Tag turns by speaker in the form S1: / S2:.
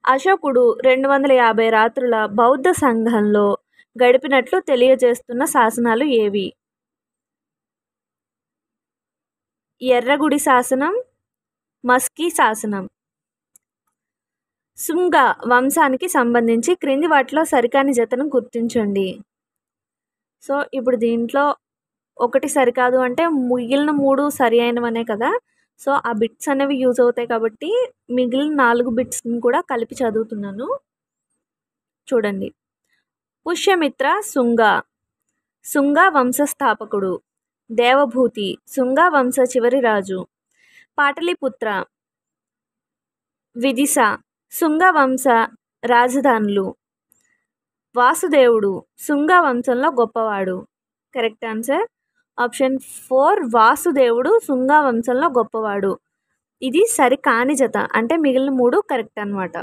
S1: అశోకుడు 250 రాత్రుల బౌద్ధ సంఘంలో గడిపినట్లు తెలియజేస్తున్న శాసనాలు ఏవి? ఎర్రగుడి శాసనం, మస్కీ శాసనం. శుంగ వంశానికి సంబంధించి క్రింది వాటిలో సరికాని జతను గుర్తించండి. సో ఇప్పుడు దీంట్లో ఒకటి సరికాదు అంటే మిగిలిన 3 సరి అయినవనే కదా. సో ఆ బిట్స్ అనేవి యూజ్ అవుతాయి కాబట్టి మిగిలిన 4 బిట్స్ని కూడా కలిపి చదువుతున్నాను. చూడండి. పుష్యమిత్ర శుంగ, శుంగ వంశస్థాపకుడు. దేవభూతి, శుంగ వంశ చివరి రాజు. పాటలీపుత్ర, విదిశ, శుంగ వంశ రాజధానులు. వాసుదేవుడు, శుంగ వంశంలో గొప్పవాడు. కరెక్ట్ ఆన్సర్ ఆప్షన్ 4 వాసుదేవుడు శుంగ వంశంలో గొప్పవాడు. ఇది సరికాని జత అంటే మిగిలిన 3 కరెక్ట్ అన్నమాట.